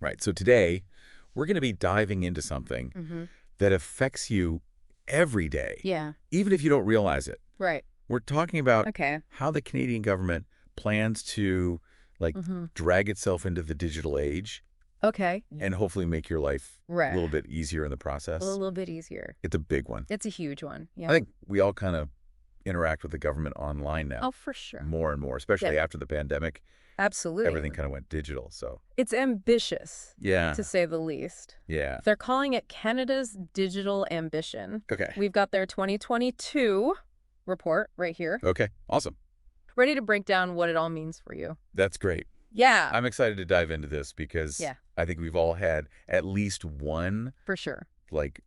Right. So today, we're going to be diving into something that affects you every day, even if you don't realize it. Right. We're talking about Okay. how the Canadian government plans to drag itself into the digital age Okay. and hopefully make your life a Right. little bit easier in the process. A little bit easier. It's a big one. It's a huge one. Yeah. I think we all kind of interact with the government online now. Oh, for sure. More and more, especially after the pandemic. Absolutely. Everything kind of went digital, so. It's ambitious, Yeah. to say the least. Yeah. They're calling it Canada's Digital Ambition. Okay. We've got their 2022 report right here. Okay. Awesome. Ready to break down what it all means for you. That's great. Yeah. I'm excited to dive into this because I think we've all had at least one For sure.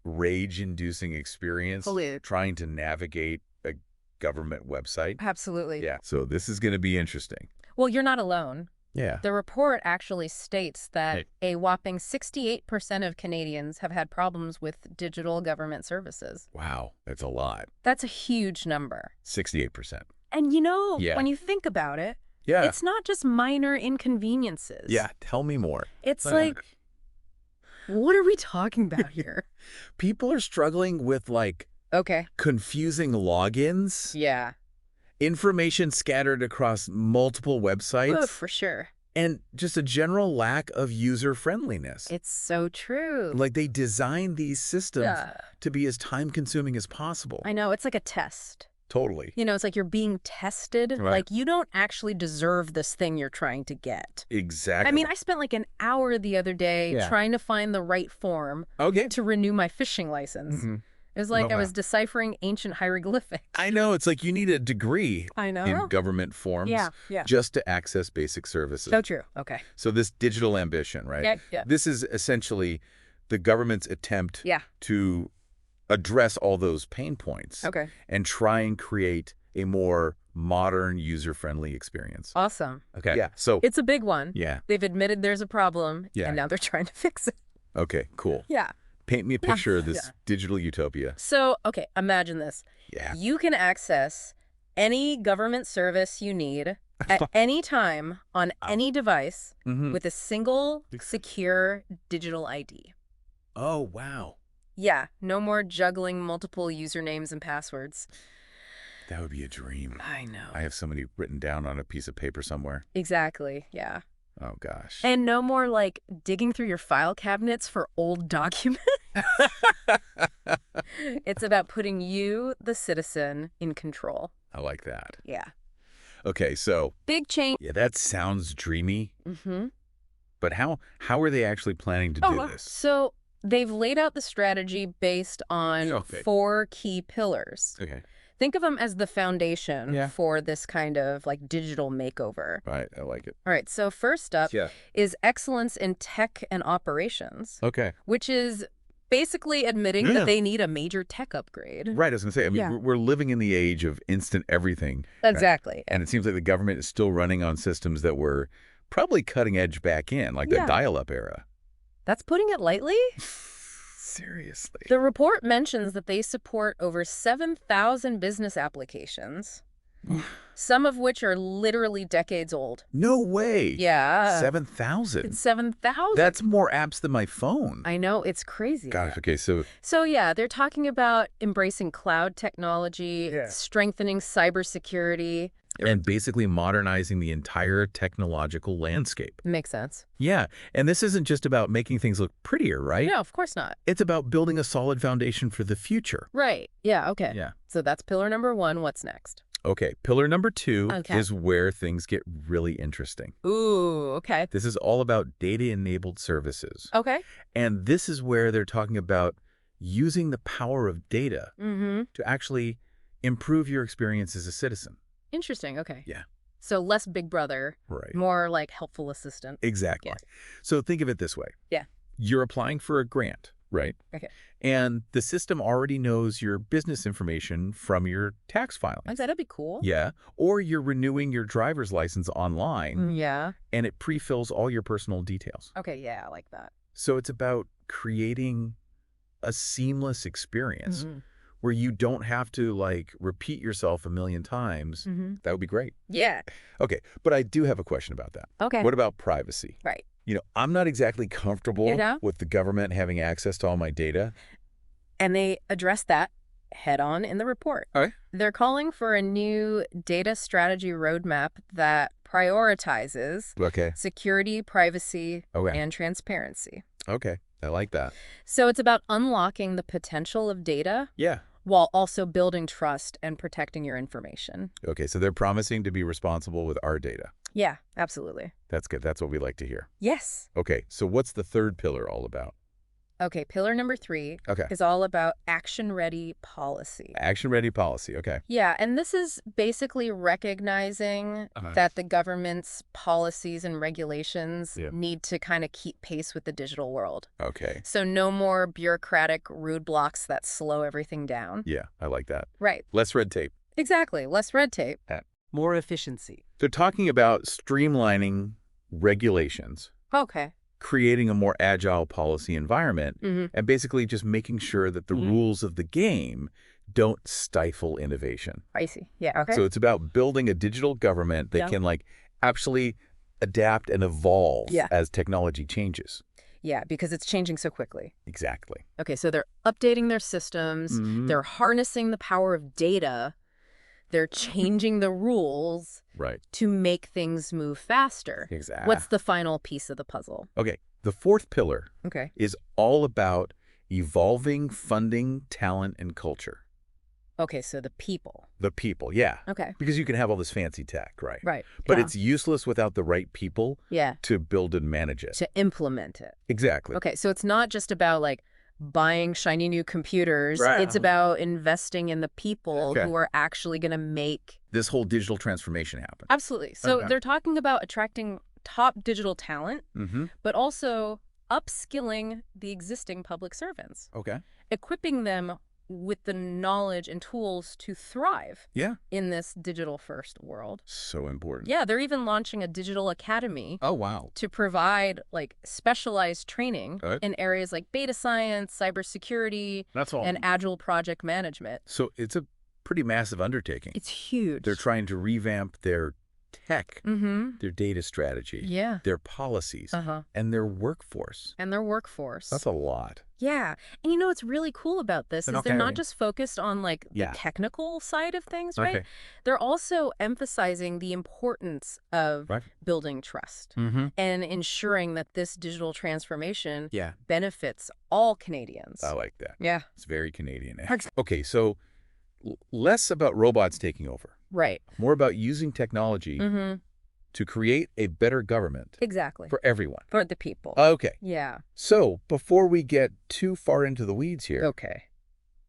rage-inducing experience trying to navigate a government website. Absolutely. Yeah. So this is going to be interesting. Well, you're not alone. Yeah. The report actually states that a whopping 68% of Canadians have had problems with digital government services. Wow. That's a lot. That's a huge number. 68%. And when you think about it, it's not just minor inconveniences. Yeah. Tell me more. It's like, what are we talking about here? People are struggling with confusing logins. Yeah. Information scattered across multiple websites. Oh, for sure. And just a general lack of user-friendliness. It's so true. They designed these systems to be as time-consuming as possible. I know. It's like a test. Totally. It's like you're being tested. Right. Like, you don't actually deserve this thing you're trying to get. Exactly. I mean, I spent an hour the other day trying to find the right form to renew my fishing license. It was like I was deciphering ancient hieroglyphics. I know. It's like you need a degree in government forms just to access basic services. So true. Okay. So this digital ambition, right? Yeah. This is essentially the government's attempt to address all those pain points and try and create a more modern, user-friendly experience. Awesome. Okay. Yeah. So it's a big one. Yeah. They've admitted there's a problem, and now they're trying to fix it. Okay, cool. Yeah. Paint me a picture of this digital utopia. So, imagine this. Yeah. You can access any government service you need at any time on any device with a single secure digital ID. Oh, wow. Yeah, no more juggling multiple usernames and passwords. That would be a dream. I know. I have so many written down on a piece of paper somewhere. Exactly, yeah. Oh, gosh. And no more, digging through your file cabinets for old documents. It's about putting you, the citizen, in control. I like that. Yeah. Okay, so. Big change. Yeah, that sounds dreamy. But how are they actually planning to do this? So they've laid out the strategy based on 4 key pillars. Okay. Think of them as the foundation for this kind of digital makeover. Right, I like it. All right, so first up is excellence in tech and operations. Okay. Which is basically admitting that they need a major tech upgrade. Right, I was going to say, I mean, we're living in the age of instant everything. Exactly. Right? And it seems like the government is still running on systems that were probably cutting edge back in, like the dial-up era. That's putting it lightly. Seriously. The report mentions that they support over 7,000 business applications, some of which are literally decades old. No way. Yeah. 7,000. It's 7,000. That's more apps than my phone. I know. It's crazy. Gosh, okay, so. So, yeah, they're talking about embracing cloud technology, strengthening cybersecurity. And basically modernizing the entire technological landscape. Makes sense. Yeah, and this isn't just about making things look prettier, right? No, of course not. It's about building a solid foundation for the future. Right. Yeah, okay. Yeah. So that's pillar number 1. What's next? Okay, pillar number 2 is where things get really interesting. Ooh, okay. This is all about data-enabled services. Okay. And this is where they're talking about using the power of data to actually improve your experience as a citizen. Interesting. Okay. Yeah. So less Big Brother, more helpful assistant. Exactly. Yeah. So think of it this way. Yeah. You're applying for a grant, right? Okay. And the system already knows your business information from your tax filings. That'd be cool. Yeah. Or you're renewing your driver's license online. Yeah. And it pre-fills all your personal details. Okay. Yeah, I like that. So it's about creating a seamless experience where you don't have to repeat yourself a million times. That would be great. Yeah. Okay. But I do have a question about that. Okay. What about privacy? Right. I'm not exactly comfortable with the government having access to all my data. And they address that head on in the report. All right. They're calling for a new data strategy roadmap that prioritizes security, privacy, and transparency. Okay. I like that. So it's about unlocking the potential of data while also building trust and protecting your information. Okay, so they're promising to be responsible with our data. Yeah, absolutely. That's good. That's what we like to hear. Yes. Okay, so what's the third pillar all about? Okay, pillar number 3 is all about action-ready policy. Action-ready policy, okay. Yeah, and this is basically recognizing that the government's policies and regulations need to kind of keep pace with the digital world. Okay. So no more bureaucratic roadblocks that slow everything down. Yeah, I like that. Right. Less red tape. Exactly, less red tape. More efficiency. They're talking about streamlining regulations. Okay. Creating a more agile policy environment, and basically just making sure that the rules of the game don't stifle innovation. I see. Yeah, okay. So it's about building a digital government that can actually adapt and evolve as technology changes. Yeah, because it's changing so quickly. Exactly. Okay, so they're updating their systems, they're harnessing the power of data, they're changing the rules to make things move faster. Exactly. What's the final piece of the puzzle? Okay, the fourth pillar is all about evolving funding, talent, and culture. Okay, so the people. The people, yeah. Okay. Because you can have all this fancy tech, right? Right. But it's useless without the right people to build and manage it. To implement it. Exactly. Okay, so it's not just about buying shiny new computers. Right. It's about investing in the people who are actually going to make this whole digital transformation happen. Absolutely. So they're talking about attracting top digital talent, but also upskilling the existing public servants. Okay. Equipping them with the knowledge and tools to thrive in this digital-first world. So important. Yeah, they're even launching a digital academy to provide specialized training in areas like data science, cybersecurity, and agile project management. So it's a pretty massive undertaking. It's huge. They're trying to revamp their tech, their data strategy, their policies, and their workforce. That's a lot. Yeah. And it's really cool about this is they're not just focused on the technical side of things, right? They're also emphasizing the importance of building trust and ensuring that this digital transformation benefits all Canadians. I like that. Yeah. It's very Canadian. Okay, so less about robots taking over. Right. More about using technology to create a better government. Exactly. For everyone. For the people. Okay. Yeah. So before we get too far into the weeds here,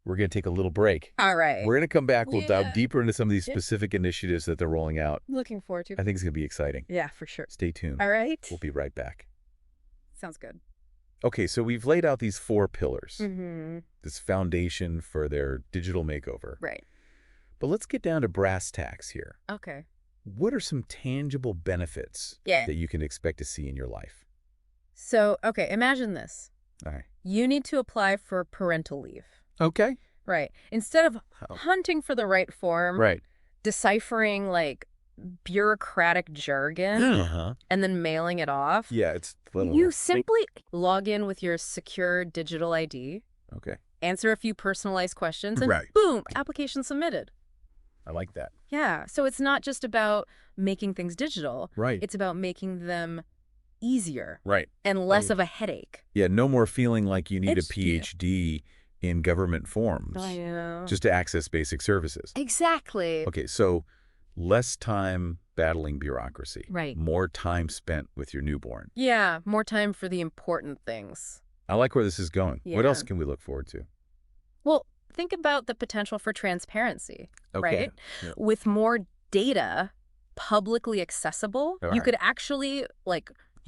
we're going to take a little break. All right. We're going to come back. We'll dive deeper into some of these specific initiatives that they're rolling out. Looking forward to it. I think it's going to be exciting. Yeah, for sure. Stay tuned. All right. We'll be right back. Sounds good. Okay, so we've laid out these 4 pillars. This foundation for their digital makeover. Right. But let's get down to brass tacks here. Okay. What are some tangible benefits that you can expect to see in your life? So, imagine this. All right. You need to apply for parental leave. Okay. Right. Instead of hunting for the right form, deciphering bureaucratic jargon and then mailing it off. Yeah, it's you simply log in with your secure digital ID. Okay. Answer a few personalized questions and boom, application submitted. I like that. Yeah. So it's not just about making things digital. Right. It's about making them easier. Right. And less of a headache. Yeah, no more feeling like you need a PhD in government forms just to access basic services. Exactly. Okay, so less time battling bureaucracy. Right. More time spent with your newborn. Yeah, more time for the important things. I like where this is going. Yeah. What else can we look forward to? Well, think about the potential for transparency, right? Yeah. With more data publicly accessible, you could actually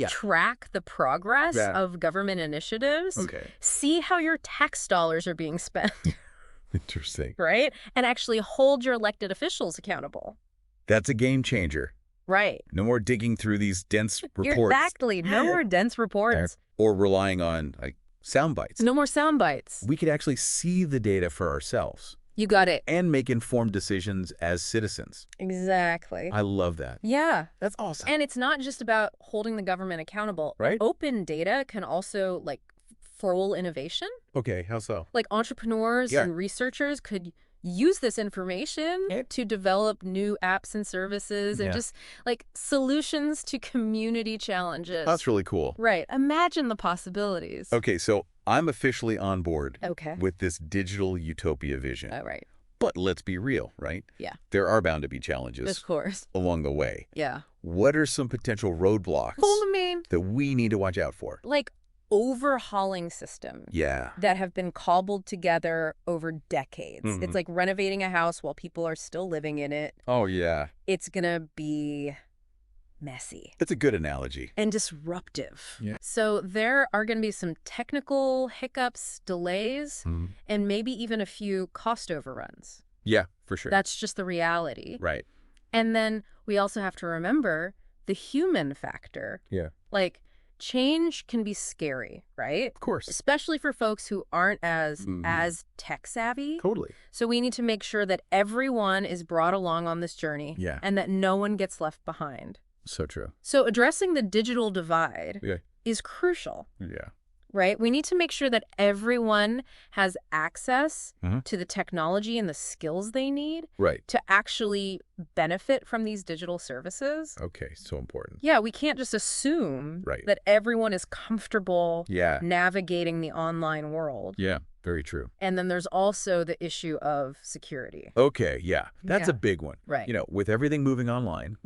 track the progress of government initiatives, see how your tax dollars are being spent. Interesting. Right? And actually hold your elected officials accountable. That's a game changer. Right. No more digging through these dense reports. Exactly. No more dense reports. Or relying on sound bites. No more sound bites. We could actually see the data for ourselves. You got it. And make informed decisions as citizens. Exactly. I love that. Yeah. That's awesome. And it's not just about holding the government accountable. Right. Open data can also, like, fuel innovation. Okay, how so? Like, entrepreneurs and researchers could use this information to develop new apps and services and just, like, solutions to community challenges. That's really cool. Right. Imagine the possibilities. Okay, so I'm officially on board Okay. with this digital utopia vision. Oh, right. But let's be real, right? Yeah. There are bound to be challenges. Of course. Along the way. Yeah. What are some potential roadblocks that we need to watch out for? Like, overhauling systems that have been cobbled together over decades. It's like renovating a house while people are still living in it. Oh, yeah. It's going to be messy. That's a good analogy. And disruptive. Yeah. So there are going to be some technical hiccups, delays, and maybe even a few cost overruns. Yeah, for sure. That's just the reality. Right. And then we also have to remember the human factor. Yeah. Like, change can be scary, right? Of course. Especially for folks who aren't as tech savvy. Totally. So we need to make sure that everyone is brought along on this journey and that no one gets left behind. So true. So addressing the digital divide is crucial. Yeah. Right? We need to make sure that everyone has access to the technology and the skills they need to actually benefit from these digital services. Okay, so important. Yeah, we can't just assume that everyone is comfortable navigating the online world. Yeah, very true. And then there's also the issue of security. Okay, yeah. That's a big one. Right. You know, with everything moving online,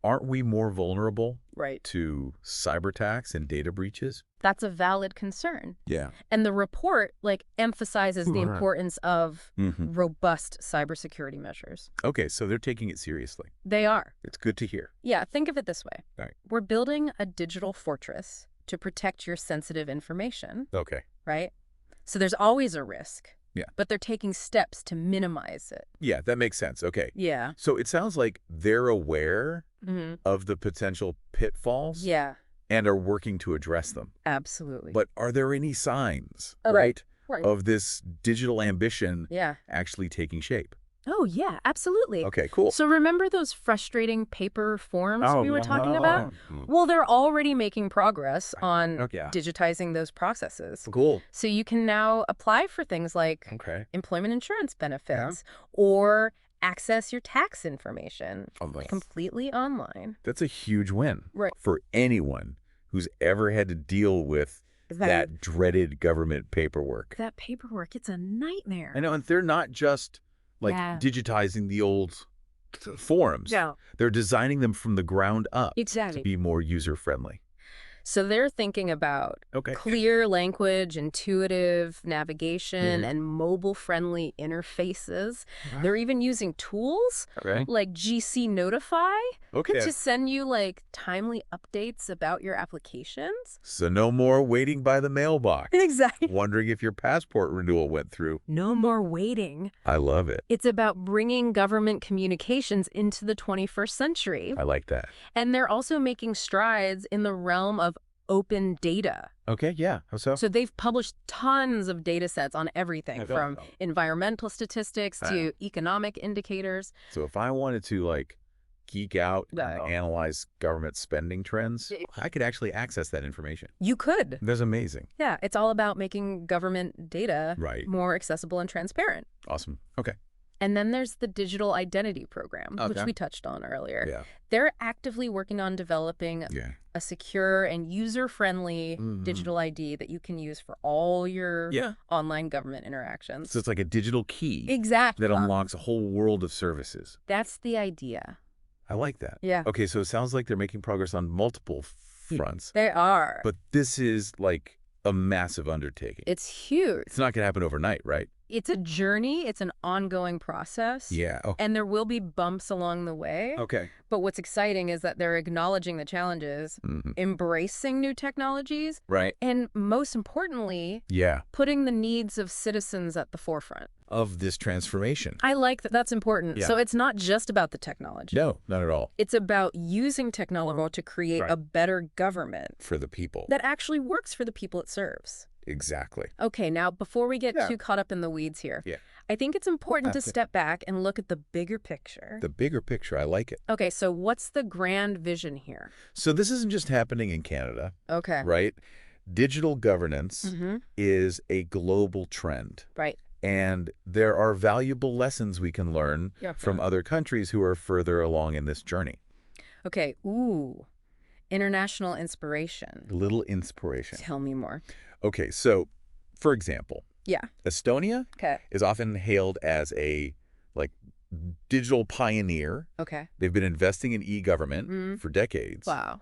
aren't we more vulnerable to cyber attacks and data breaches? That's a valid concern. Yeah. And the report, like, emphasizes the importance of robust cybersecurity measures. Okay, so they're taking it seriously. They are. It's good to hear. Yeah, think of it this way. Right. We're building a digital fortress to protect your sensitive information. Okay. Right? So there's always a risk. Yeah. But they're taking steps to minimize it. Yeah, that makes sense. Okay. Yeah. So it sounds like they're aware of the potential pitfalls and are working to address them. Absolutely. But are there any signs, Right. of this digital ambition actually taking shape? Oh, yeah, absolutely. Okay, cool. So remember those frustrating paper forms we were talking about? Well, they're already making progress on digitizing those processes. Cool. So you can now apply for things like employment insurance benefits or access your tax information completely online. That's a huge win for anyone who's ever had to deal with that dreaded government paperwork. That paperwork, it's a nightmare. I know, and they're not just digitizing the old forms. No. They're designing them from the ground up to be more user-friendly. So they're thinking about clear language, intuitive navigation, and mobile-friendly interfaces. They're even using tools like GC Notify to send you, like, timely updates about your applications. So no more waiting by the mailbox. Exactly. Wondering if your passport renewal went through. No more waiting. I love it. It's about bringing government communications into the 21st century. I like that. And they're also making strides in the realm of open data. Okay, yeah. How so? So they've published tons of data sets on everything from environmental statistics to economic indicators. So if I wanted to, like, geek out and analyze government spending trends, I could actually access that information. You could. That's amazing. Yeah, it's all about making government data more accessible and transparent. Awesome. Okay. And then there's the Digital Identity Program, which we touched on earlier. Yeah. They're actively working on developing a secure and user-friendly digital ID that you can use for all your online government interactions. So it's like a digital key. Exactly. That unlocks a whole world of services. That's the idea. I like that. Yeah. Okay, so it sounds like they're making progress on multiple fronts. They are. But this is like a massive undertaking. It's huge. It's not going to happen overnight, right? It's a journey. It's an ongoing process. Yeah. Oh. And there will be bumps along the way. Okay. But what's exciting is that they're acknowledging the challenges, embracing new technologies, and most importantly, putting the needs of citizens at the forefront of this transformation. I like that. That's important. Yeah. So it's not just about the technology. No, not at all. It's about using technology to create a better government for the people that actually works for the people it serves. Exactly. Okay, now before we get too caught up in the weeds here, I think it's important to step back and look at the bigger picture. The bigger picture, I like it. Okay, so what's the grand vision here? So this isn't just happening in Canada. Okay. Right? Digital governance is a global trend. Right. And there are valuable lessons we can learn from other countries who are further along in this journey. Okay, ooh, international inspiration. A little inspiration. Tell me more. Okay, so, for example, Estonia is often hailed as a, digital pioneer. Okay. They've been investing in e-government for decades. Wow.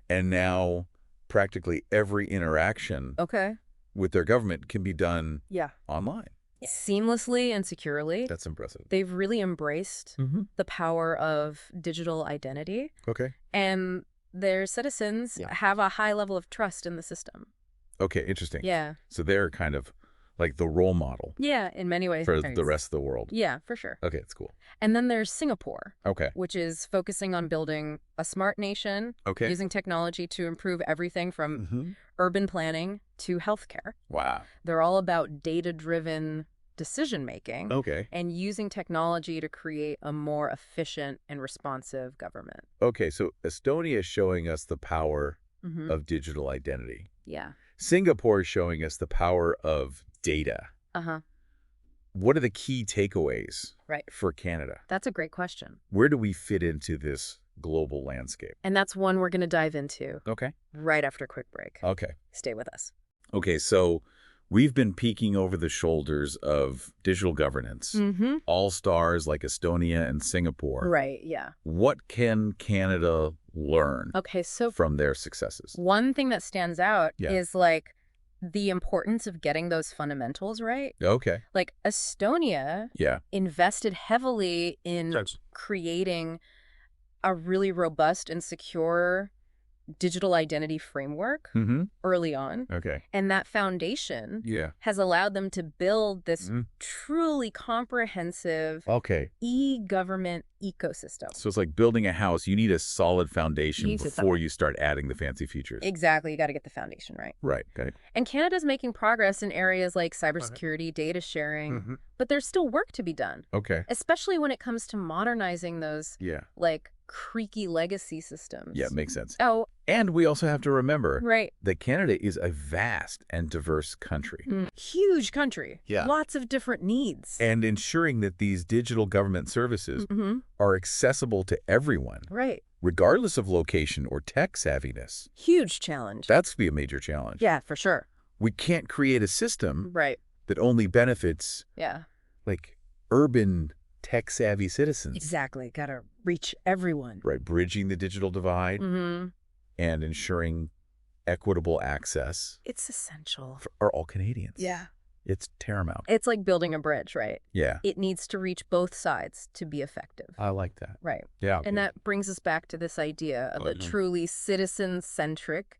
And now practically every interaction with their government can be done online. Seamlessly and securely. That's impressive. They've really embraced the power of digital identity. Okay. And their citizens have a high level of trust in the system. Okay, interesting. Yeah. So they're kind of like the role model. Yeah, in many ways. For the rest of the world. Yeah, for sure. Okay, it's cool. And then there's Singapore. Okay. Which is focusing on building a smart nation. Okay. Using technology to improve everything from urban planning to healthcare. Wow. They're all about data-driven decision-making. Okay. And using technology to create a more efficient and responsive government. Okay, so Estonia is showing us the power of digital identity. Yeah. Singapore is showing us the power of data. What are the key takeaways for Canada? That's a great question. Where do we fit into this global landscape? And that's one we're going to dive into. Okay. Right after a quick break. Okay. Stay with us. Okay, so we've been peeking over the shoulders of digital governance. All stars like Estonia and Singapore. Right, yeah. What can Canada learn from their successes? One thing that stands out is the importance of getting those fundamentals right. Okay. Like Estonia invested heavily in creating a really robust and secure digital identity framework early on. Okay. And that foundation has allowed them to build this truly comprehensive e-government ecosystem. So it's like building a house. You need a solid foundation before you start adding the fancy features. Exactly. You got to get the foundation right. Right. Okay. And Canada's making progress in areas like cybersecurity, data sharing, but there's still work to be done. Okay. Especially when it comes to modernizing those creaky legacy systems. Yeah, makes sense. Oh. And we also have to remember that Canada is a vast and diverse country. Huge country. Yeah. Lots of different needs. And ensuring that these digital government services are accessible to everyone. Right. Regardless of location or tech savviness. Huge challenge. That's be a major challenge. Yeah, for sure. We can't create a system that only benefits urban tech-savvy citizens. Exactly. Got to reach everyone. Right. Bridging the digital divide and ensuring equitable access. It's essential. For all Canadians. Yeah. It's paramount. It's like building a bridge, right? Yeah. It needs to reach both sides to be effective. I like that. Right. Yeah. And that brings us back to this idea of a truly citizen-centric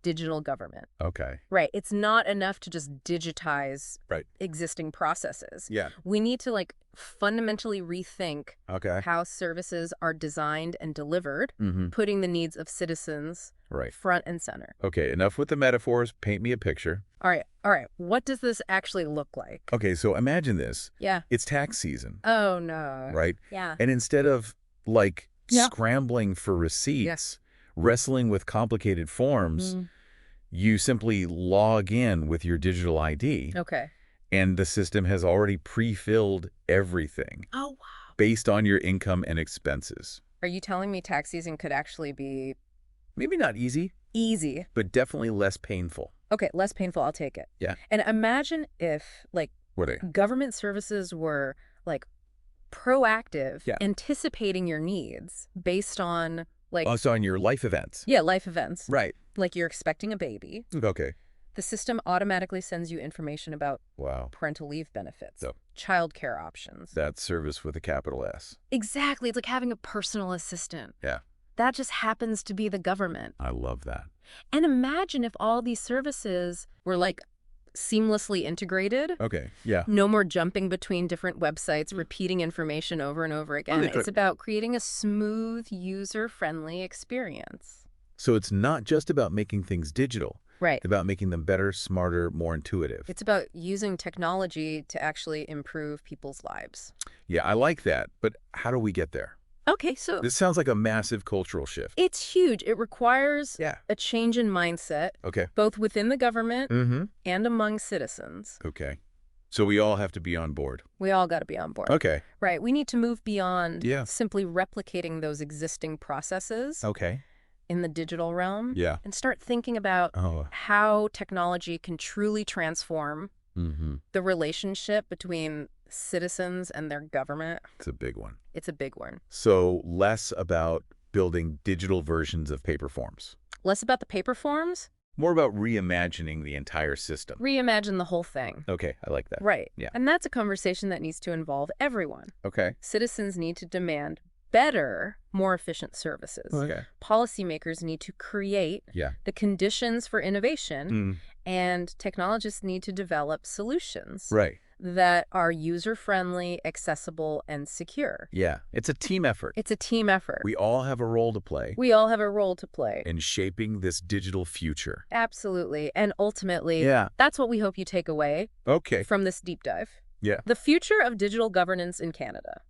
digital government. Okay. Right. It's not enough to just digitize existing processes. Yeah. We need to fundamentally rethink how services are designed and delivered, putting the needs of citizens front and center. Okay, enough with the metaphors. Paint me a picture. All right. What does this actually look like? Okay, so imagine this. Yeah. It's tax season. Oh, no. Right? Yeah. And instead of scrambling for receipts, wrestling with complicated forms, you simply log in with your digital ID. Okay. And the system has already pre-filled everything. Oh, wow. Based on your income and expenses. Are you telling me tax season could actually be... Maybe not easy. Easy. But definitely less painful. Okay, less painful. I'll take it. Yeah. And imagine if, government services were, proactive, anticipating your needs based on, Also on your life events. Yeah, life events. Right. Like you're expecting a baby. Okay. The system automatically sends you information about parental leave benefits, childcare options. That service with a capital S. Exactly. It's like having a personal assistant. Yeah. That just happens to be the government. I love that. And imagine if all these services were seamlessly integrated. Okay, yeah. No more jumping between different websites, repeating information over and over again. It's about creating a smooth, user-friendly experience. So it's not just about making things digital. Right. It's about making them better, smarter, more intuitive. It's about using technology to actually improve people's lives. Yeah, I like that. But how do we get there? Okay, so This sounds like a massive cultural shift. it's huge. It requires a change in mindset, both within the government and among citizens. Okay. So we all have to be on board. We all got to be on board. Okay. Right. We need to move beyond simply replicating those existing processes in the digital realm and start thinking about how technology can truly transform the relationship between citizens and their government. It's a big one. It's a big one. So less about building digital versions of paper forms. Less about the paper forms. More about reimagining the entire system. Reimagine the whole thing. Okay, I like that. Right. Yeah. And that's a conversation that needs to involve everyone. Okay. Citizens need to demand better, more efficient services. Okay. Policymakers need to create the conditions for innovation, and technologists need to develop solutions that are user-friendly, accessible, and secure. Yeah, it's a team effort. It's a team effort. We all have a role to play. We all have a role to play. In shaping this digital future. Absolutely. And ultimately, that's what we hope you take away from this deep dive. Yeah. The future of digital governance in Canada.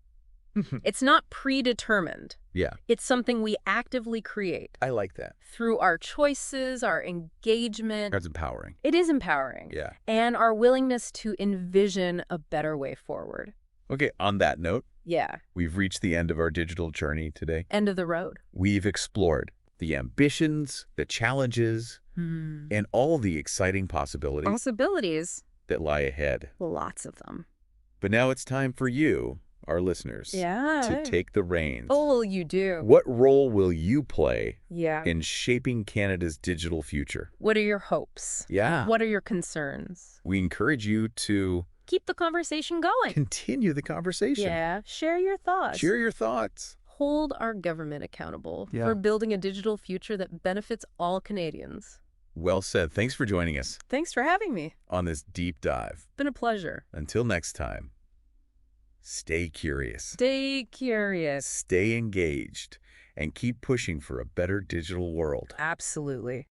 It's not predetermined. Yeah. It's something we actively create. I like that. Through our choices, our engagement. That's empowering. It is empowering. Yeah. And our willingness to envision a better way forward. Okay, on that note, yeah, we've reached the end of our digital journey today. End of the road. We've explored the ambitions, the challenges, and all the exciting possibilities that lie ahead. Lots of them. But now it's time for you, our listeners, to take the reins. What will you do? What role will you play in shaping Canada's digital future? What are your hopes? Yeah. What are your concerns? We encourage you to keep the conversation going. Continue the conversation. Yeah. Share your thoughts. Share your thoughts. Hold our government accountable for building a digital future that benefits all Canadians. Well said. Thanks for joining us. Thanks for having me. On this deep dive. Been a pleasure. Until next time. Stay curious. Stay curious. Stay engaged. And keep pushing for a better digital world. Absolutely.